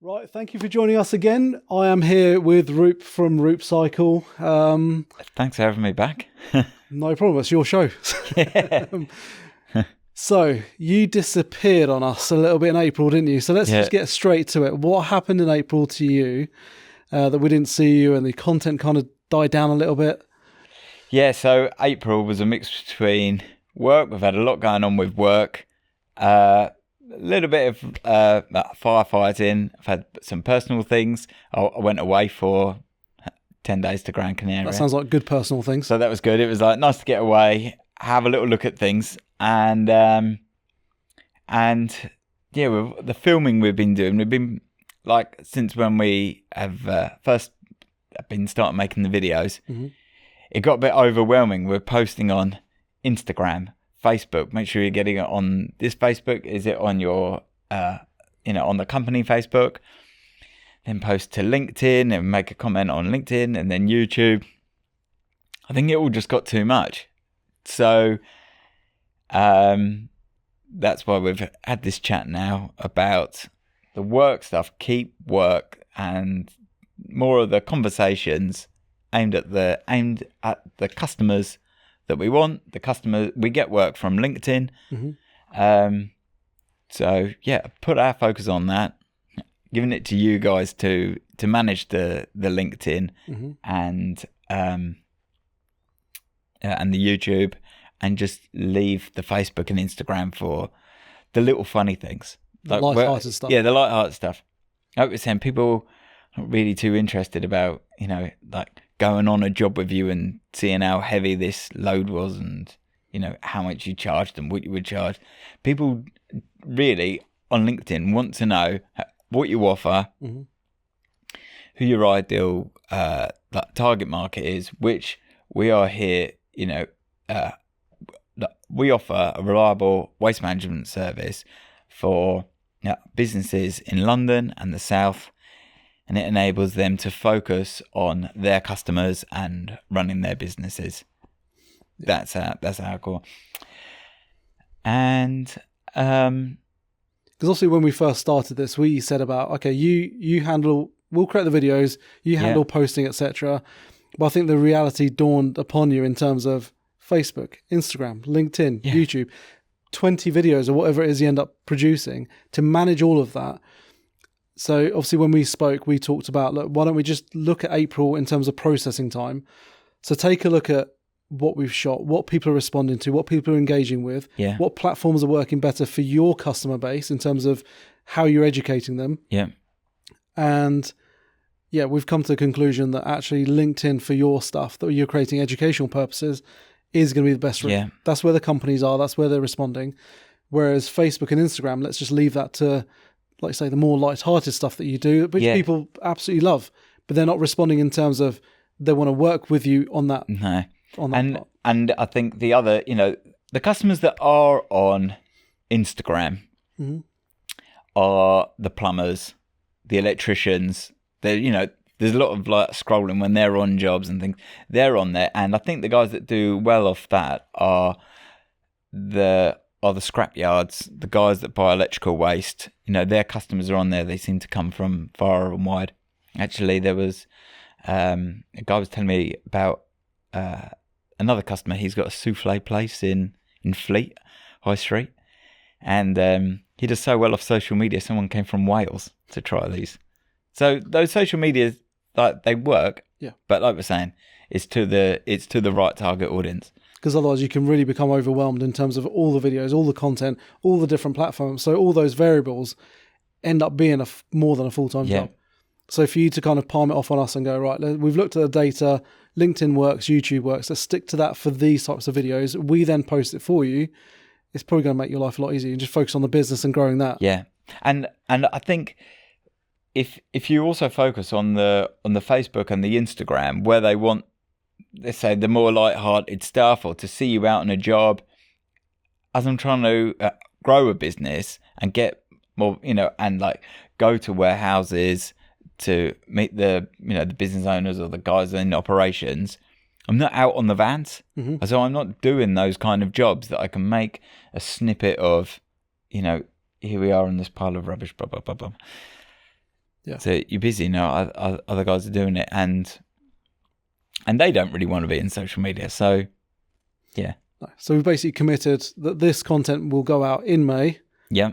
Right, thank you for joining us again. I am here with Roup from RoupCycle. Thanks for having me back. No problem, it's your show. Yeah. So, you disappeared on us a little bit in April, didn't you? So let's just get straight to it. What happened in April to you that we didn't see you and the content kind of died down a little bit? Yeah, so April was a mix between work. We've had a lot going on with work. A little bit of firefighting. I've had some personal things. I went away for 10 days to Gran Canaria. That sounds like good personal things. So that was good. It was like nice to get away, have a little look at things. And yeah, the filming we've been doing, like, since when we have first been starting making the videos, it got a bit overwhelming. We're posting on Instagram, Facebook. Make sure you're getting it on this Facebook. Is it on your, on the company Facebook? Then post to LinkedIn and make a comment on LinkedIn, and then YouTube. I think it all just got too much. So that's why we've had this chat now about the work stuff. Keep work, and more of the conversations aimed at the customers that we want. We get work from LinkedIn. So yeah, put our focus on that, giving it to you guys to manage the LinkedIn and the YouTube, and just leave the Facebook and Instagram for the little funny things. The light-hearted stuff. Yeah, the light-hearted stuff. I was saying, people are not really too interested about, like going on a job with you and seeing how heavy this load was and, how much you charged and what you would charge. People really on LinkedIn want to know what you offer, who your ideal target market is, which we are here, we offer a reliable waste management service for businesses in London and the South, and it enables them to focus on their customers and running their businesses. That's our core. And because obviously when we first started this, we said about, okay, you handle, we'll create the videos, you handle posting, etc. But I think the reality dawned upon you in terms of Facebook, Instagram, LinkedIn, YouTube, 20 videos or whatever it is you end up producing, to manage all of that. So obviously when we spoke, we talked about, look, why don't we just look at April in terms of processing time? So take a look at what we've shot, what people are responding to, what people are engaging with, what platforms are working better for your customer base in terms of how you're educating them. And we've come to the conclusion that actually LinkedIn for your stuff that you're creating educational purposes is going to be the best route. That's where the companies are. That's where they're responding. Whereas Facebook and Instagram, let's just leave that to, like, say, the more light-hearted stuff that you do, which people absolutely love, but they're not responding in terms of they want to work with you on that. No. And I think the other, the customers that are on Instagram are the plumbers, the electricians. There's a lot of like scrolling when they're on jobs and things. They're on there, and I think the guys that do well off that are the scrap yards, the guys that buy electrical waste. Their customers are on there. They seem to come from far and wide. Actually, there was a guy was telling me about another customer. He's got a souffle place in Fleet High Street, and he does so well off social media. Someone came from Wales to try these. So those social medias, like, they work, but like we're saying, it's to the right target audience. Because otherwise you can really become overwhelmed in terms of all the videos, all the content, all the different platforms. So all those variables end up being more than a full-time job. So for you to kind of palm it off on us and go, right, we've looked at the data, LinkedIn works, YouTube works, let's stick to that for these types of videos. We then post it for you. It's probably going to make your life a lot easier. You just focus on the business and growing that. Yeah. And I think if you also focus on the Facebook and the Instagram, where they want, let's say, the more light-hearted stuff, or to see you out on a job, as I'm trying to grow a business and get more, and like go to warehouses to meet the business owners or the guys in operations, I'm not out on the vans. So I'm not doing those kind of jobs that I can make a snippet of, here we are in this pile of rubbish, blah, blah, blah, blah. Yeah. So you're busy now. Other guys are doing it, and they don't really want to be in social media. So, yeah. So we've basically committed that this content will go out in May. Yeah.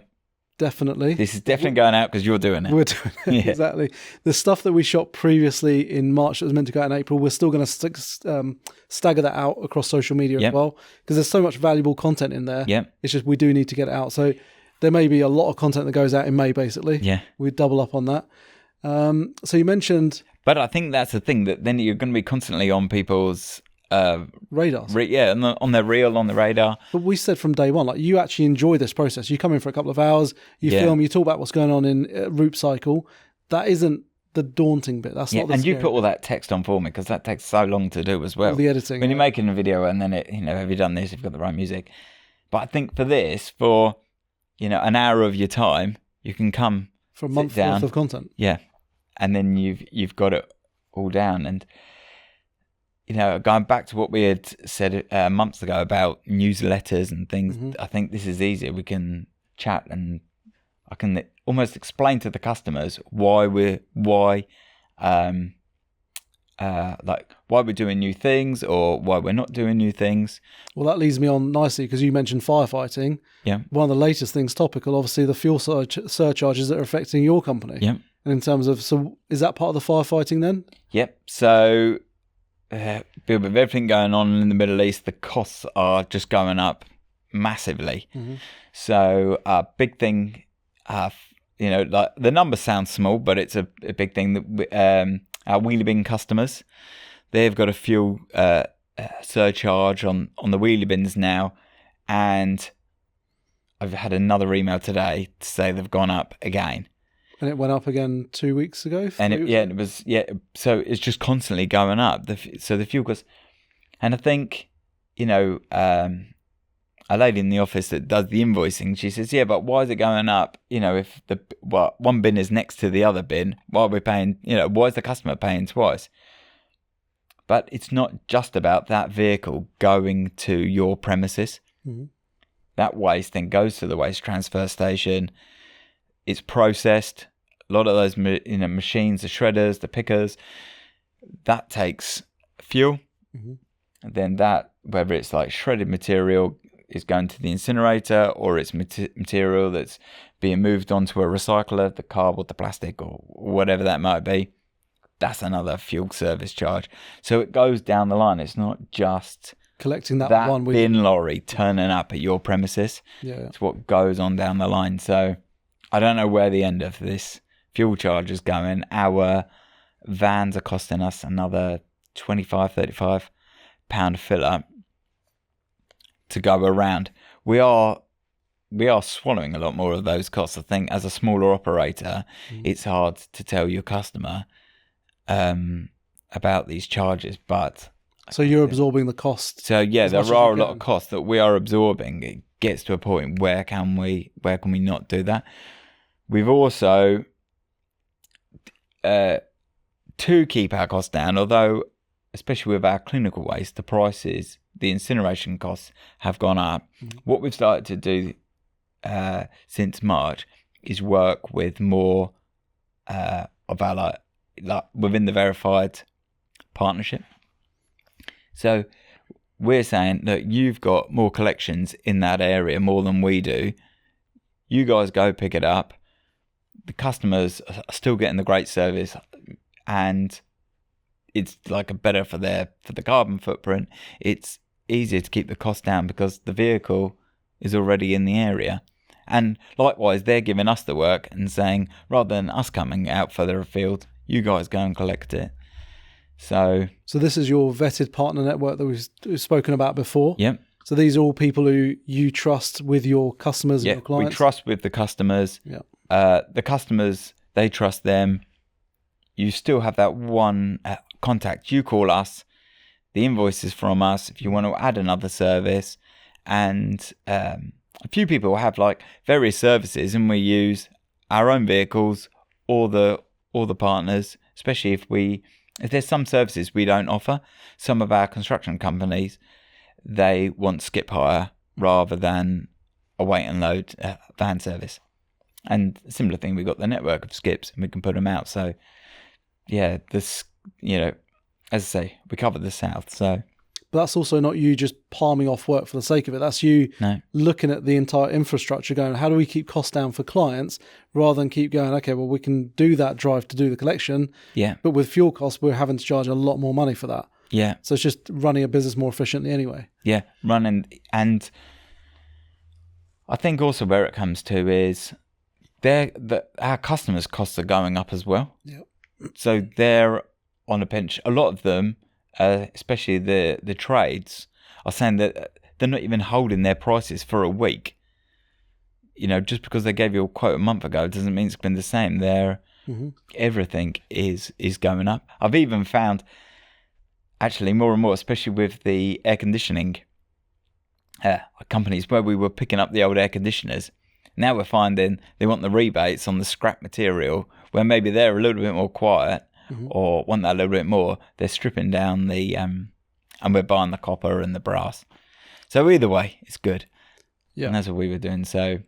Definitely. This is definitely going out because you're doing it. We're doing it, Yeah. exactly. The stuff that we shot previously in March that was meant to go out in April, we're still going to stagger that out across social media as well, because there's so much valuable content in there. Yeah. It's just we do need to get it out. So there may be a lot of content that goes out in May, basically. Yeah. We double up on that. So you mentioned... But I think that's the thing, that then you're going to be constantly on people's... radars. On their reel, on the radar. But we said from day one, like, you actually enjoy this process. You come in for a couple of hours, you film, you talk about what's going on in RoupCycle. That isn't the daunting bit. That's not the and scary you put all that text on for me, because that takes so long to do as well. all the editing. When you're making a video and then it, have you done this? You've got the right music. But I think for this, for an hour of your time, you can come for a month worth of content. Yeah, and then you've got it all down. And going back to what we had said months ago about newsletters and things, I think this is easier. We can chat, and I can almost explain to the customers why we're doing new things or why we're not doing new things. Well, that leads me on nicely, because you mentioned firefighting. Yeah. One of the latest things topical, obviously, the fuel surcharges that are affecting your company. Yeah. And in terms of, so is that part of the firefighting then? Yep. So with everything going on in the Middle East, the costs are just going up massively. So big thing, like the numbers sound small, but it's a big thing that our wheelie bin customers, they've got a fuel surcharge on the wheelie bins now, and I've had another email today to say they've gone up again. And it went up again 2 weeks ago? So it's just constantly going up. So the fuel costs, and I think, a lady in the office that does the invoicing, she says, but why is it going up? If one bin is next to the other bin, why are we paying, why is the customer paying twice? But it's not just about that vehicle going to your premises. That waste then goes to the waste transfer station. It's processed. A lot of those machines, the shredders, the pickers, that takes fuel. And then that, whether it's like shredded material, is going to the incinerator, or it's material that's being moved onto a recycler, the cardboard, the plastic, or whatever that might be, that's another fuel service charge. So it goes down the line. It's not just collecting that one bin lorry turning up at your premises. It's what goes on down the line. So I don't know where the end of this fuel charge is going. Our vans are costing us another £25-35 a fill up to go around. We are swallowing a lot more of those costs. I think as a smaller operator, it's hard to tell your customer about these charges, but so you're absorbing the cost. So there are a lot of costs that we are absorbing. It gets to a point where can we not do that? We've also to keep our costs down, although especially with our clinical waste, the prices, the incineration costs have gone up. What we've started to do since March is work with more of our like within the verified partnership. So we're saying that you've got more collections in that area, more than we do. You guys go pick it up. The customers are still getting the great service, and it's like a better for the carbon footprint. It's easier to keep the cost down because the vehicle is already in the area. And likewise, they're giving us the work and saying, rather than us coming out further afield, you guys go and collect it. So this is your vetted partner network that we've spoken about before. Yep. So these are all people who you trust with your customers and your clients? We trust with the customers. Yep. The customers, they trust them. You still have that one contact. You call us. The invoice is from us if you want to add another service. And a few people have like various services, and we use our own vehicles or the partners, especially if there's some services we don't offer. Some of our construction companies, they want skip hire rather than a wait and load van service. And similar thing, we've got the network of skips and we can put them out. So yeah, this, as I say, we cover the south. So, but that's also not you just palming off work for the sake of it. That's you looking at the entire infrastructure going, how do we keep costs down for clients rather than keep going, okay, well, we can do that drive to do the collection. Yeah. But with fuel costs, we're having to charge a lot more money for that. Yeah. So it's just running a business more efficiently anyway. Yeah. Running. And I think also where it comes to is our customers' costs are going up as well. Yep. So they're on a pinch. A lot of them, especially the trades, are saying that they're not even holding their prices for a week. Just because they gave you a quote a month ago doesn't mean it's been the same. Everything is going up. I've even found, actually, more and more, especially with the air conditioning companies, where we were picking up the old air conditioners. Now we're finding they want the rebates on the scrap material, where maybe they're a little bit more quiet or want that a little bit more. They're stripping down and we're buying the copper and the brass. So either way, it's good. Yeah. And that's what we were doing. So,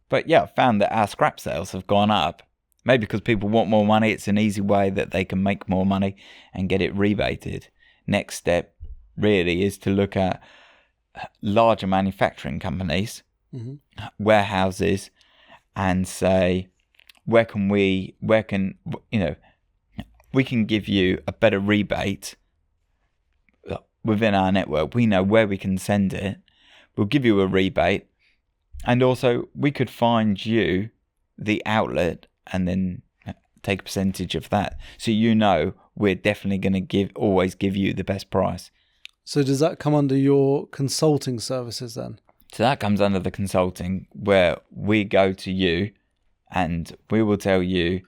but yeah, I found that our scrap sales have gone up. Maybe because people want more money. It's an easy way that they can make more money and get it rebated. Next step really is to look at larger manufacturing companies, warehouses, and say, we can give you a better rebate within our network. We know where we can send it. We'll give you a rebate, and also we could find you the outlet and then take a percentage of that. So we're definitely going to always give you the best price. So does that come under your consulting services then? So that comes under the consulting, where we go to you and we will tell you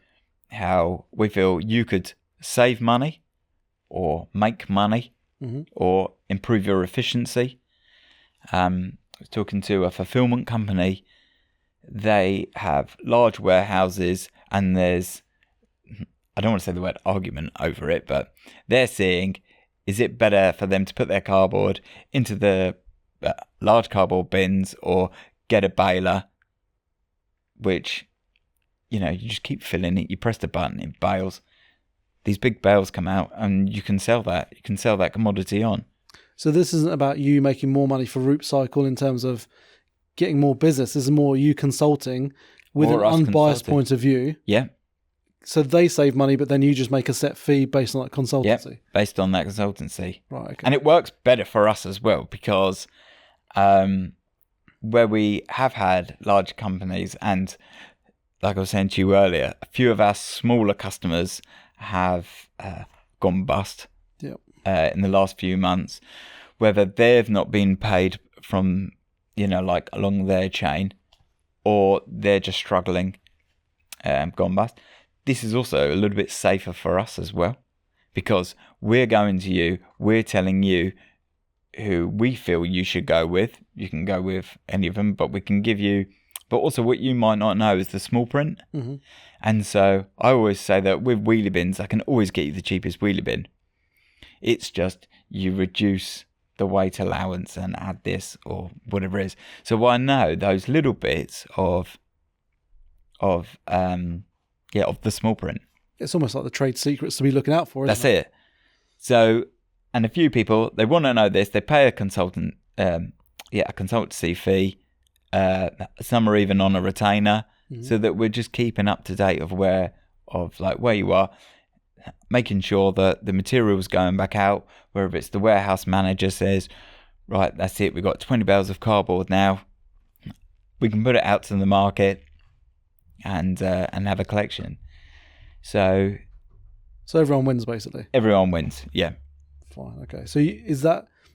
how we feel you could save money or make money or improve your efficiency. I was talking to a fulfillment company. They have large warehouses and there's, I don't want to say the word argument over it, but they're seeing, is it better for them to put their cardboard into the large cardboard bins or get a baler, which, you just keep filling it. You press the button, it bales. These big bales come out and you can sell that. You can sell that commodity on. So this isn't about you making more money for RoupCycle in terms of getting more business. This is more you consulting with an unbiased point of view. Yeah. So they save money, but then you just make a set fee based on that consultancy. Yeah, based on that consultancy. Right. Okay. And it works better for us as well because where we have had large companies, and like I was saying to you earlier, a few of our smaller customers have gone bust in the last few months, whether they've not been paid from, like along their chain, or they're just struggling, gone bust. This is also a little bit safer for us as well, because we're going to you, we're telling you who we feel you should go with. You can go with any of them, but we can give you, but also what you might not know is the small print. And so I always say that with wheelie bins, I can always get you the cheapest wheelie bin. It's just you reduce the weight allowance and add this or whatever it is. So I know those little bits of the small print. It's almost like the trade secrets to be looking out for, isn't it? That's it. So, and a few people, they want to know this. They pay a consultant, a consultancy fee. Some are even on a retainer, so that we're just keeping up to date of where you are, making sure that the material's going back out. Wherever it's the warehouse manager says, right, that's it. We've got 20 bales of cardboard now. We can put it out to the market and have a collection. So everyone wins, basically. Everyone wins, yeah. Fine, okay. So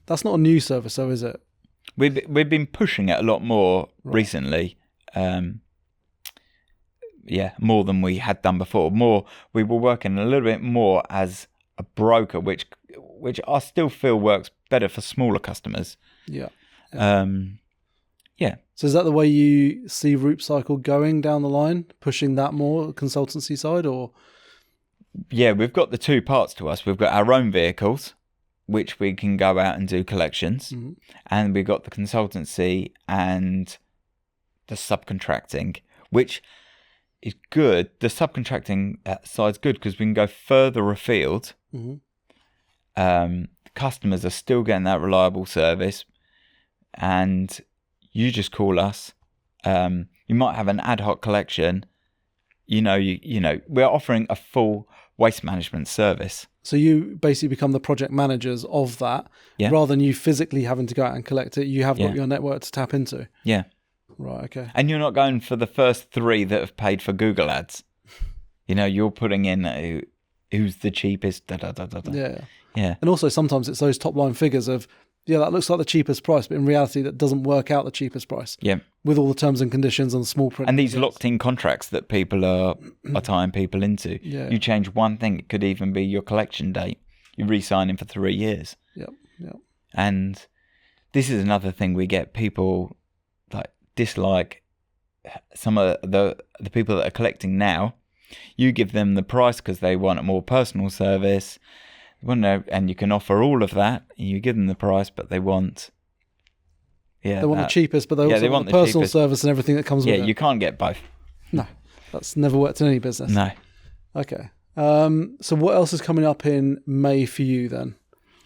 that's not a new service, though, is it? We've been pushing it a lot more recently. More than we had done before. We were working a little bit more as a broker, which I still feel works better for smaller customers. Yeah. Yeah. So is that the way you see RoupCycle going down the line, pushing that more consultancy side, or? Yeah, we've got the two parts to us. We've got our own vehicles, which we can go out and do collections, and we've got the consultancy and the subcontracting, which is good. The subcontracting side's good because we can go further afield. Customers are still getting that reliable service, and you just call us. You might have an ad hoc collection. You know, we're offering a full waste management service. So you basically become the project managers of that, rather than you physically having to go out and collect it. You have got your network to tap into. Yeah. Right. Okay. And you're not going for the first 3 that have paid for Google ads. You know, you're putting in who's the cheapest. Da, da, da, da, da. Yeah. Yeah. And also sometimes it's those top line figures of, that looks like the cheapest price, but in reality that doesn't work out the cheapest price. Yeah. With all the terms and conditions and the small print. And these locked in contracts that people are tying people into. Yeah. You change one thing, it could even be your collection date. You re-sign in for 3 years. Yep. And this is another thing we get. People like dislike some of the people that are collecting now. You give them the price because they want a more personal service. And you can offer all of that. You give them the price, but they want... they want the cheapest, but they also want the personal service and everything that comes with it. Yeah, you can't get both. No, that's never worked in any business. No. Okay. So what else is coming up in May for you then?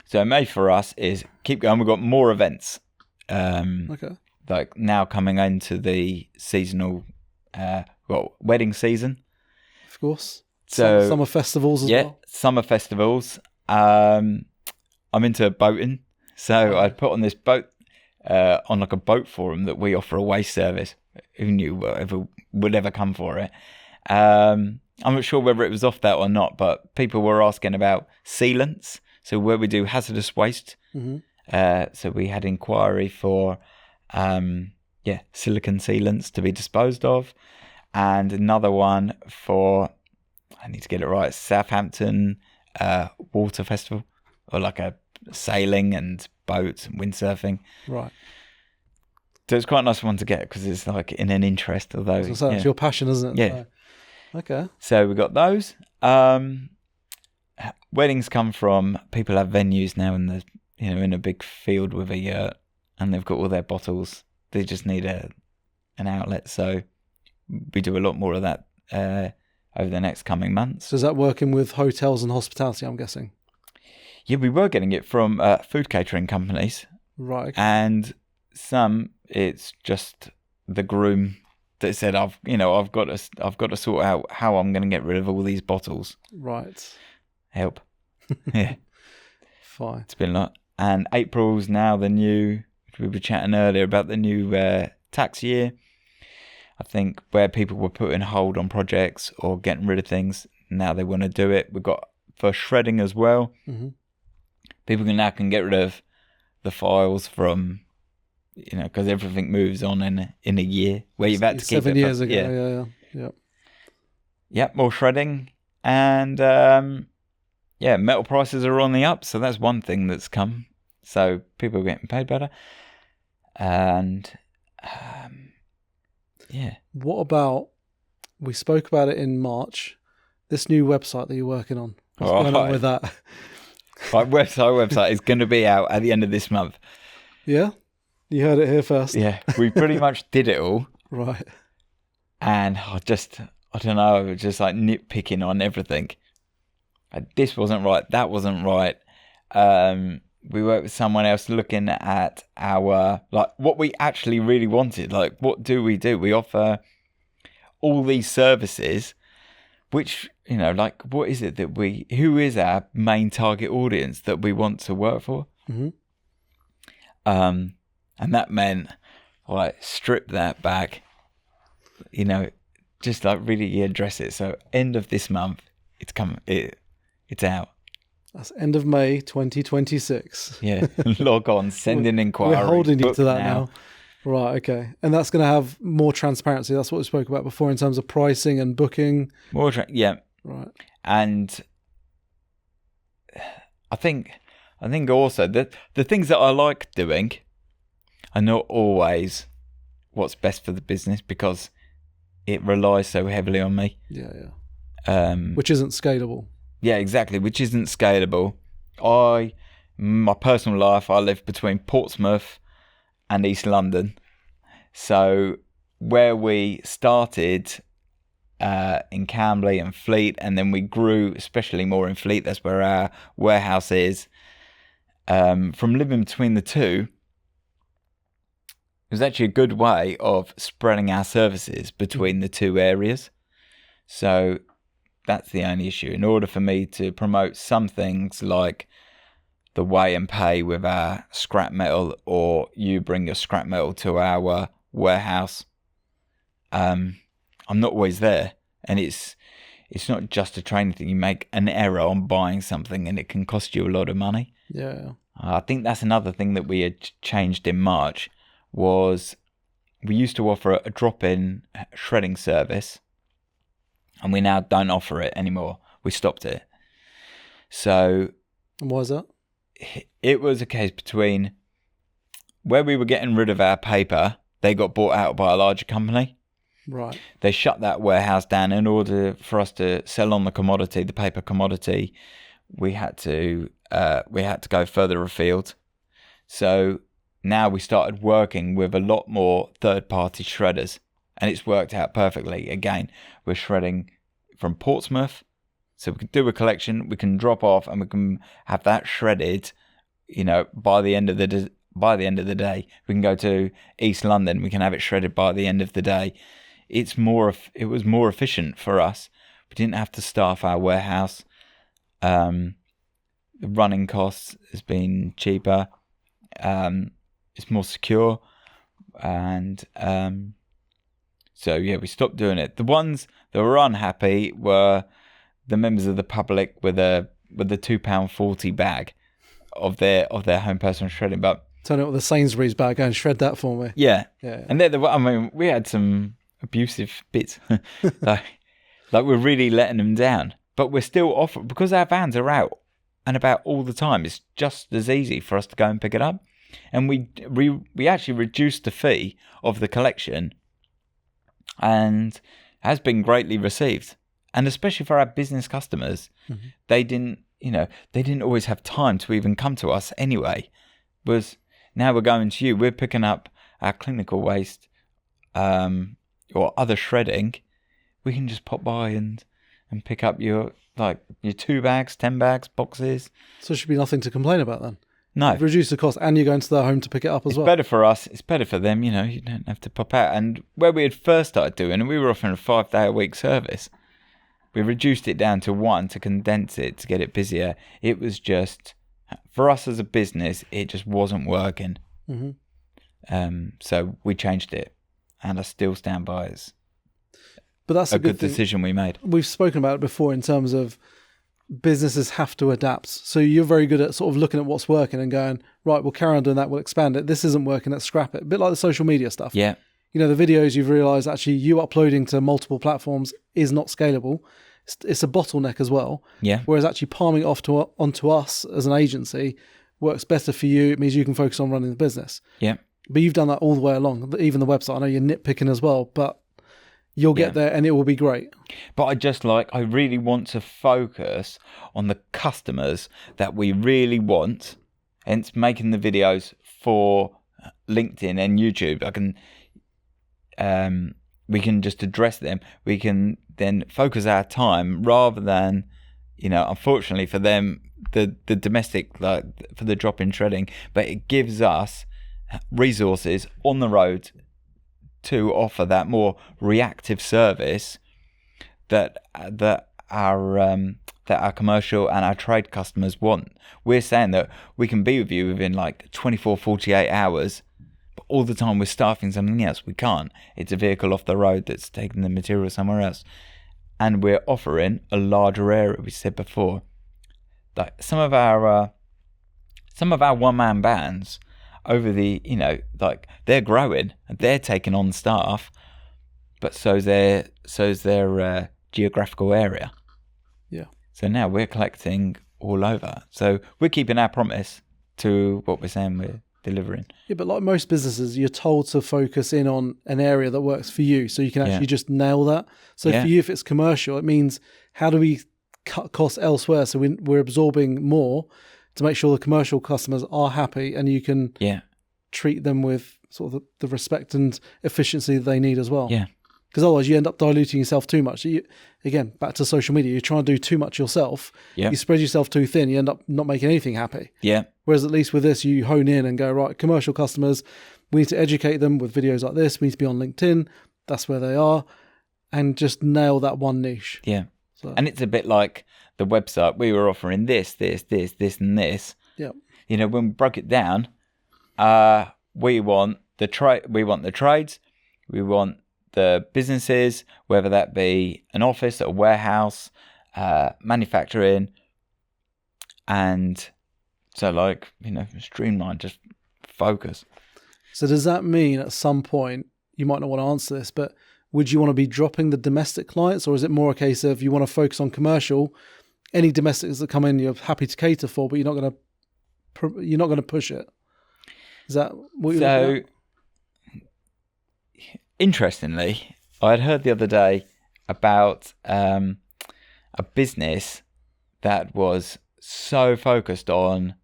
So May for us is keep going. We've got more events. Okay. Like now coming into the seasonal, wedding season. Of course. So summer festivals as well. Yeah, summer festivals. I'm into boating. So I put on this boat, on like a boat forum that we offer a waste service. Who knew whatever would ever come for it? I'm not sure whether it was off that or not, but people were asking about sealants. So where we do hazardous waste. So we had inquiry for, silicon sealants to be disposed of. And another one for, I need to get it right, Southampton Water Festival, or like a sailing and boats and windsurfing. Right. So it's quite a nice one to get because it's like in an interest, although... So it's your passion, isn't it? Yeah. Okay. So we got those. Weddings come from people have venues now in a big field with a yurt, and they've got all their bottles. They just need an outlet. So we do a lot more of that over the next coming months. So is that working with hotels and hospitality, I'm guessing? Yeah, we were getting it from food catering companies. Right. Okay. And some, it's just the groom that said, I've got to sort out how I'm going to get rid of all these bottles. Right. Help. Yeah. Fine. It's been a lot. And April's now the new, we were chatting earlier about the new tax year. I think where people were putting hold on projects or getting rid of things, now they want to do it. We've got for shredding as well. Mm-hmm. People can get rid of the files from, because everything moves on in a year where you've had to keep 7 it. years ago. Yeah. Yep, more shredding. And metal prices are on the up. So that's one thing that's come. So people are getting paid better. And what about, we spoke about it in March, this new website that you're working on? What's going on with that? My website is going to be out at the end of this month. Yeah? You heard it here first. Yeah, we pretty much did it all. Right. And I don't know, I was just like nitpicking on everything. This wasn't right, that wasn't right. We worked with someone else looking at our, like, what we actually really wanted. Like, what do? We offer all these services, which, what is it that who is our main target audience that we want to work for? Mm-hmm. And that meant, strip that back, just like really address it. So end of this month, it's out. That's end of May 2026. Yeah, log on, send in inquiry. We're holding you to that now. Right, okay. And that's going to have more transparency. That's what we spoke about before in terms of pricing and booking. Yeah. Right. And I think also that the things that I like doing are not always what's best for the business because it relies so heavily on me. Yeah. Which isn't scalable. Yeah, exactly, which isn't scalable. My personal life, I live between Portsmouth and East London. So where we started in Camberley and Fleet, and then we grew especially more in Fleet. That's where our warehouse is. From living between the two, it was actually a good way of spreading our services between the two areas. So that's the only issue. In order for me to promote some things like the weigh and pay with our scrap metal, or you bring your scrap metal to our warehouse, I'm not always there. And it's not just a training thing. You make an error on buying something and it can cost you a lot of money. Yeah. I think that's another thing that we had changed in March, was we used to offer a drop-in shredding service, and we now don't offer it anymore. We stopped it. So... And why is that? It was a case between where we were getting rid of our paper, they got bought out by a larger company. Right. They shut that warehouse down. In order for us to sell on the commodity, the paper commodity, we had to go further afield. So now we started working with a lot more third-party shredders, and it's worked out perfectly. Again, we're shredding from Portsmouth, so we can do a collection, we can drop off, and we can have that shredded. By the end of the day, we can go to East London. We can have it shredded by the end of the day. It was more efficient for us. We didn't have to staff our warehouse. The running costs has been cheaper. It's more secure, and so yeah, we stopped doing it. The ones that were unhappy were the members of the public with the £2.40 bag of their home personal shredding. But turn it with the Sainsbury's bag, go and shred that for me. Yeah. Yeah. And we had some abusive bits, like we're really letting them down. But we're still offering, because our vans are out and about all the time. It's just as easy for us to go and pick it up, and we actually reduced the fee of the collection, and has been greatly received. And especially for our business customers, they didn't always have time to even come to us anyway. Now we're going to you. We're picking up our clinical waste, or other shredding. We can just pop by and pick up your 2 bags, 10 bags, boxes. So there should be nothing to complain about then. No. You've reduced the cost, and you're going to their home to pick it up as well. It's better for us. It's better for them. You don't have to pop out. And where we had first started doing, and we were offering a 5-day-a-week service, we reduced it down to 1 to condense it, to get it busier. It was just, for us as a business, it just wasn't working. So we changed it, and I still stand by it. But that's a good decision we made. We've spoken about it before in terms of businesses have to adapt. So you're very good at sort of looking at what's working and going, right, we'll carry on doing that, we'll expand it. This isn't working, let's scrap it. A bit like the social media stuff. Yeah. The videos you've realised actually you uploading to multiple platforms is not scalable. It's a bottleneck as well. Yeah. Whereas actually palming it off onto us as an agency works better for you. It means you can focus on running the business. Yeah. But you've done that all the way along. Even the website, I know you're nitpicking as well, but you'll get there and it will be great. But I really want to focus on the customers that we really want, hence making the videos for LinkedIn and YouTube. We can just address them. We can then focus our time rather than, unfortunately for them, the domestic, for the drop-in shredding, but it gives us resources on the road to offer that more reactive service that our commercial and our trade customers want. We're saying that we can be with you within 24, 48 hours, but all the time we're staffing something else. We can't. It's a vehicle off the road that's taking the material somewhere else. And we're offering a larger area, we said before. Some of our one-man bands over they're growing and they're taking on staff, but so's their geographical area. Yeah. So now we're collecting all over. So we're keeping our promise to what we're saying we're delivering. Yeah, but like most businesses, you're told to focus in on an area that works for you, so you can actually just nail that. So for you, if it's commercial, it means how do we cut costs elsewhere so we're absorbing more to make sure the commercial customers are happy, and you can treat them with sort of the respect and efficiency that they need as well. Yeah. Because otherwise you end up diluting yourself too much. Again, back to social media, you try and do too much yourself. Yeah. You spread yourself too thin, you end up not making anything happy. Yeah. Whereas at least with this, you hone in and go, right, commercial customers, we need to educate them with videos like this. We need to be on LinkedIn. That's where they are. And just nail that one niche. Yeah. So, And it's a bit like the website. We were offering this, and this. yeah. You know, when we broke it down, we want the trades, we want the businesses, whether that be an office, a warehouse, manufacturing, and so like, you know, streamline, just focus. So does that mean at some point, you might not want to answer this, but would you want to be dropping the domestic clients, or is it more a case of you want to focus on commercial? Any domestics that come in, you're happy to cater for, but you're not going to push it. Is that what you're looking at? Interestingly, I had heard the other day about a business that was so focused on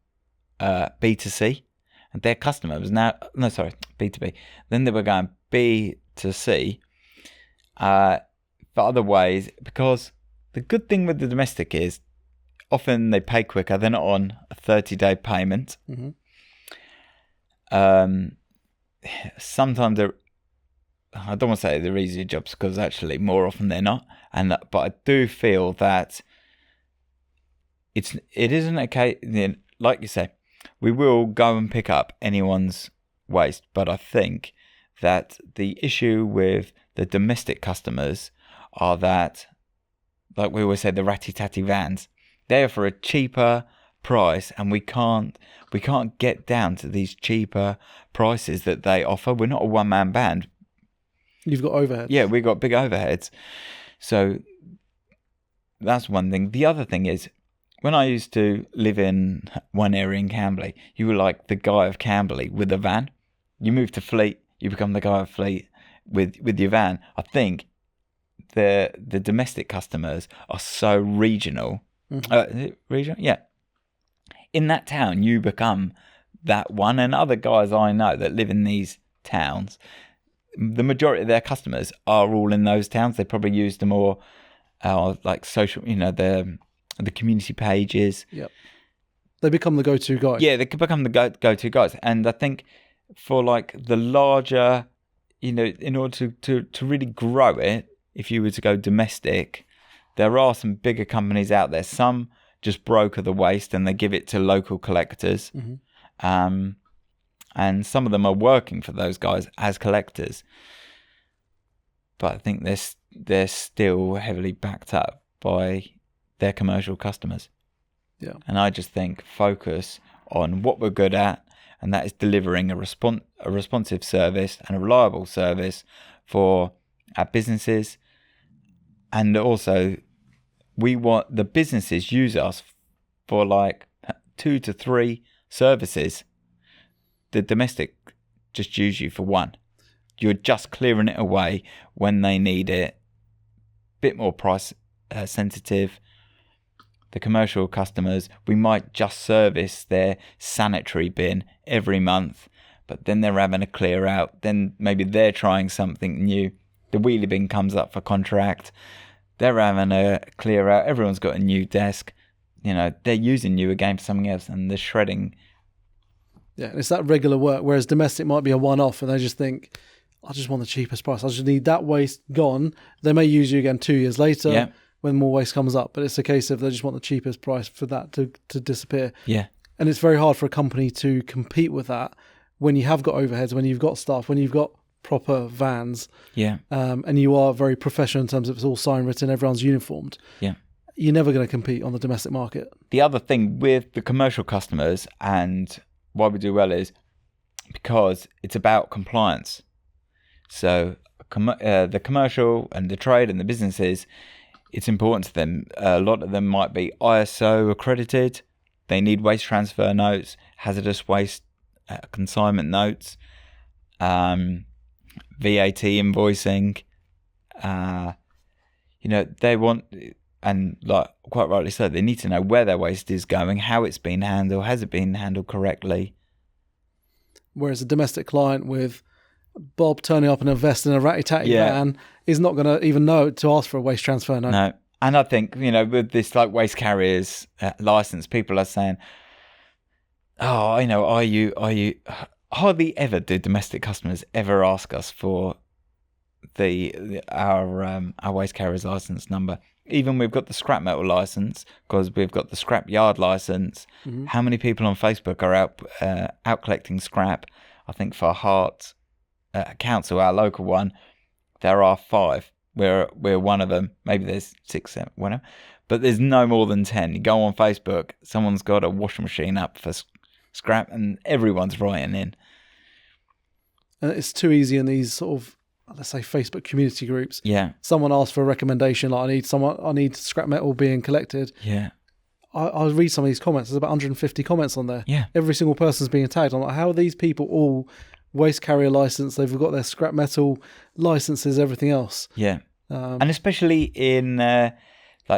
B2C, and their customer was B2B. Then they were going B2C for other ways, because the good thing with the domestic is often they pay quicker. They're not on a 30-day payment. Mm-hmm. Sometimes I don't want to say they're easy jobs, because actually more often they're not. But I do feel that it isn't okay. Like you say, we will go and pick up anyone's waste, but I think that the issue with the domestic customers are that, like we always say, the ratty-tatty vans, they are for a cheaper price, and we can't get down to these cheaper prices that they offer. We're not a one-man band. You've got overheads. Yeah, we've got big overheads. So that's one thing. The other thing is, when I used to live in one area in Camberley, you were like the guy of Camberley with a van. You move to Fleet, you become the guy of Fleet with your van. I think the domestic customers are so regional. Mm-hmm. Regional? Yeah. In that town, you become that one. And other guys I know that live in these towns, the majority of their customers are all in those towns. They probably use the more like social, you know, the community pages. Yep. They become the go-to guy. Yeah, they could become the go-to guys. And I think for like the larger, you know, in order to really grow it, if you were to go domestic, there are some bigger companies out there. Some just broker the waste and they give it to local collectors. Mm-hmm. And some of them are working for those guys as collectors. But I think they're still heavily backed up by their commercial customers. Yeah. And I just think focus on what we're good at, and that is delivering a responsive service and a reliable service for our businesses. And also, we want the businesses use us for like 2 to 3 services. The domestic just use you for one. You're just clearing it away when they need it. Bit more price sensitive. The commercial customers, we might just service their sanitary bin every month, but then they're having a clear out. Then maybe they're trying something new. The wheelie bin comes up for contract. They're having a clear out. Everyone's got a new desk. You know, they're using you again for something else, and they're shredding. Yeah, it's that regular work, whereas domestic might be a one-off, and they just think, I just want the cheapest price. I just need that waste gone. They may use you again 2 years later when more waste comes up, but it's a case of they just want the cheapest price for that to disappear. Yeah. And it's very hard for a company to compete with that when you have got overheads, when you've got staff, when you've got proper vans. Yeah. And you are very professional in terms of it's all sign written, everyone's uniformed. Yeah. You're never going to compete on the domestic market. The other thing with the commercial customers and why we do well is because it's about compliance. So the commercial and the trade and the businesses, it's important to them. A lot of them might be ISO accredited. They need waste transfer notes, hazardous waste consignment notes, VAT invoicing. You know, they want, and like quite rightly so, they need to know where their waste is going, how it's been handled, has it been handled correctly. Whereas a domestic client with Bob turning up in a vest in a ratty-tatty van is not going to even know to ask for a waste transfer. No. And I think, with this like waste carriers license, people are saying, oh, are you hardly ever do domestic customers ever ask us for our waste carriers license number. Even we've got the scrap metal license because we've got the scrap yard license. Mm-hmm. How many people on Facebook are out collecting scrap? I think for Hart Council, our local one, there are 5. We're one of them. Maybe there's 6, 7, whatever. But there's no more than 10. You go on Facebook, someone's got a washing machine up for scrap, and everyone's writing in. And it's too easy in these sort of, let's say, Facebook community groups. Yeah. Someone asks for a recommendation, like I need scrap metal being collected. Yeah. I'll read some of these comments. There's about 150 comments on there. Yeah. Every single person's being tagged. I'm like, how are these people all waste carrier license? They've got their scrap metal licenses, everything else. Yeah. And especially in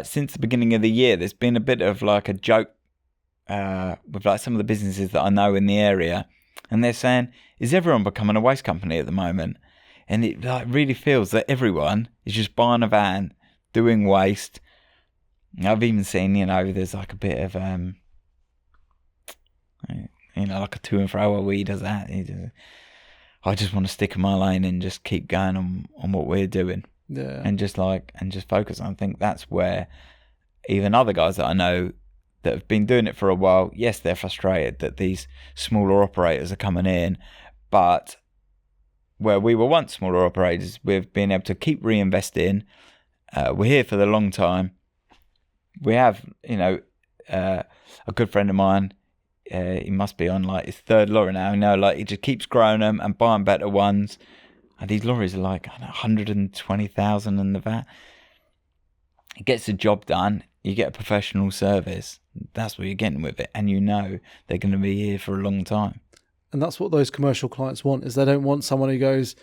since the beginning of the year, there's been a bit of like a joke with like some of the businesses that I know in the area, and they're saying, is everyone becoming a waste company at the moment? And it like really feels that everyone is just buying a van, doing waste. I've even seen, there's like a bit of like a to and fro where he does that. I just want to stick in my lane and just keep going on what we're doing. Yeah. And just focus. I think that's where even other guys that I know that have been doing it for a while, yes, they're frustrated that these smaller operators are coming in, but where we were once smaller operators, we've been able to keep reinvesting. We're here for the long time. We have, a good friend of mine, he must be on like his 3rd lorry now, he just keeps growing them and buying better ones. And these lorries are like 120,000 in the VAT. It gets the job done. You get a professional service. That's what you're getting with it. And they're going to be here for a long time. And that's what those commercial clients want, is they don't want someone who goes,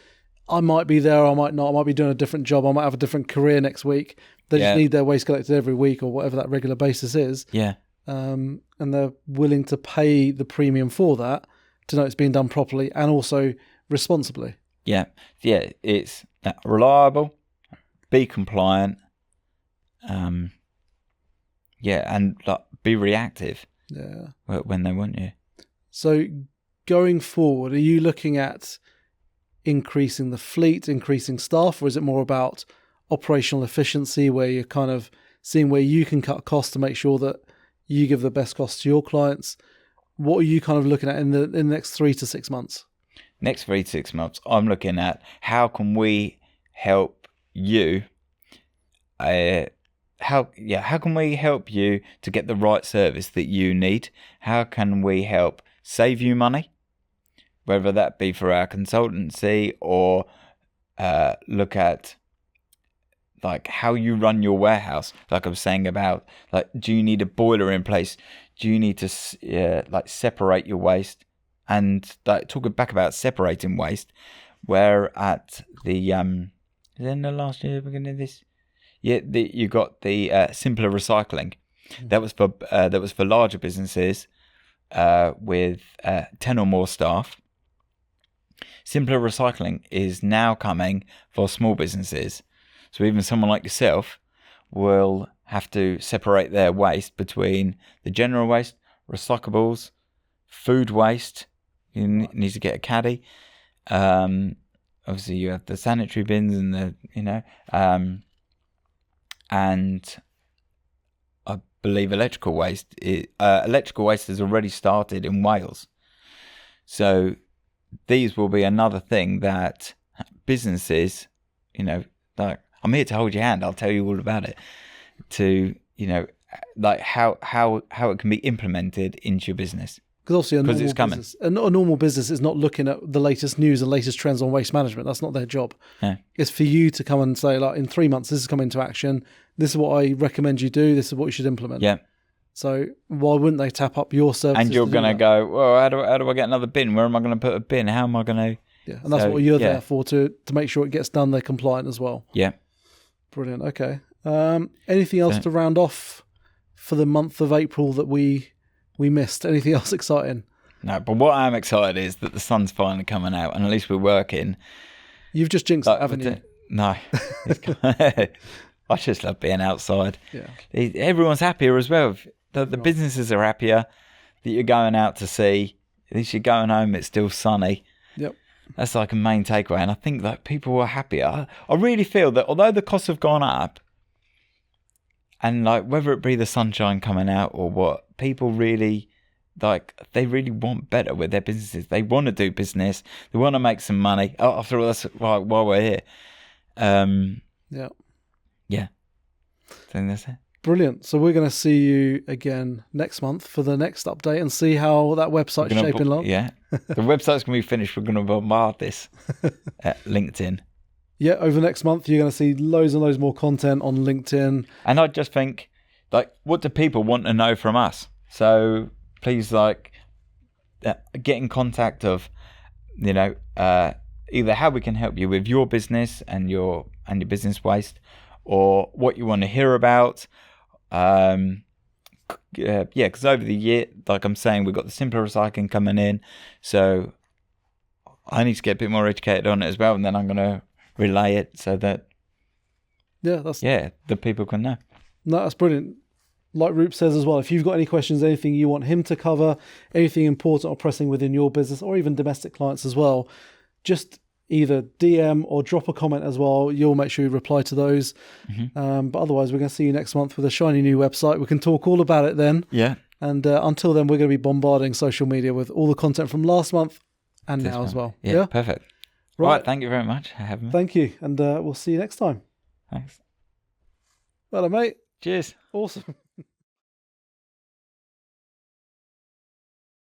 I might be there, I might not, I might be doing a different job, I might have a different career next week. They just need their waste collected every week or whatever that regular basis is. Yeah. And they're willing to pay the premium for that to know it's being done properly and also responsibly. Yeah, it's reliable, be compliant, and be reactive. Yeah, when they want you. So, going forward, are you looking at increasing the fleet, increasing staff, or is it more about operational efficiency, where you're kind of seeing where you can cut costs to make sure that you give the best cost to your clients? What are you kind of looking at in the next 3 to 6 months? Next 3 to 6 months, I'm looking at how can we help you. How can we help you to get the right service that you need? How can we help save you money, whether that be for our consultancy or look at like how you run your warehouse? Like I was saying about, like, do you need a boiler in place? Do you need to separate your waste? And talking back about separating waste, where at the in the last year, beginning of this, you got the simpler recycling. That was for larger businesses with 10 or more staff. Simpler recycling is now coming for small businesses. So even someone like yourself will have to separate their waste between the general waste, recyclables, food waste. You need to get a caddy. Obviously, you have the sanitary bins and and I believe electrical waste. Electrical waste has already started in Wales. So these will be another thing that businesses, like, I'm here to hold your hand. I'll tell you all about it. To like how it can be implemented into your business. Because obviously a normal business is not looking at the latest news and latest trends on waste management. That's not their job. Yeah. It's for you to come and say, like, in 3 months, this is coming into action. This is what I recommend you do. This is what you should implement. Yeah. So why wouldn't they tap up your services? And you're going to go, well, how do I get another bin? Where am I going to put a bin? How am I going to... Yeah, and that's what you're there for, to make sure it gets done. They're compliant as well. Yeah. Brilliant. Okay. Anything else to round off for the month of April that we missed? Anything else exciting? No, but what I'm excited is that the sun's finally coming out, and at least we're working. You've just jinxed it, haven't you? No. I just love being outside. Yeah. Everyone's happier as well. The businesses are happier that you're going out to see. At least you're going home, it's still sunny. Yep. That's like a main takeaway. And I think that people are happier. I really feel that although the costs have gone up, and like whether it be the sunshine coming out or what, people really they really want better with their businesses. They want to do business. They want to make some money. After all, that's why we're here. Yeah. Yeah. I think that's it. Brilliant. So we're going to see you again next month for the next update and see how that website's shaping along. Yeah. The website's going to be finished. We're going to bombard this at LinkedIn. Yeah, over the next month, you're going to see loads and loads more content on LinkedIn. And I just think, what do people want to know from us? So please, get in contact of, either how we can help you with your business and your business waste, or what you want to hear about. Because over the year, like I'm saying, we've got the simpler recycling coming in, so I need to get a bit more educated on it as well, and then I'm going to relay it so that the people can know. No, that's brilliant. Like Roup says as well, if you've got any questions, anything you want him to cover, anything important or pressing within your business, or even domestic clients as well, just either DM or drop a comment as well. You'll make sure you reply to those. Mm-hmm. But otherwise, we're going to see you next month with a shiny new website. We can talk all about it then. Yeah. And until then, we're going to be bombarding social media with all the content from last month and now as well. Yeah, perfect. Right. Thank you very much for having me. Thank you. And we'll see you next time. Thanks. Well, mate. Cheers. Awesome.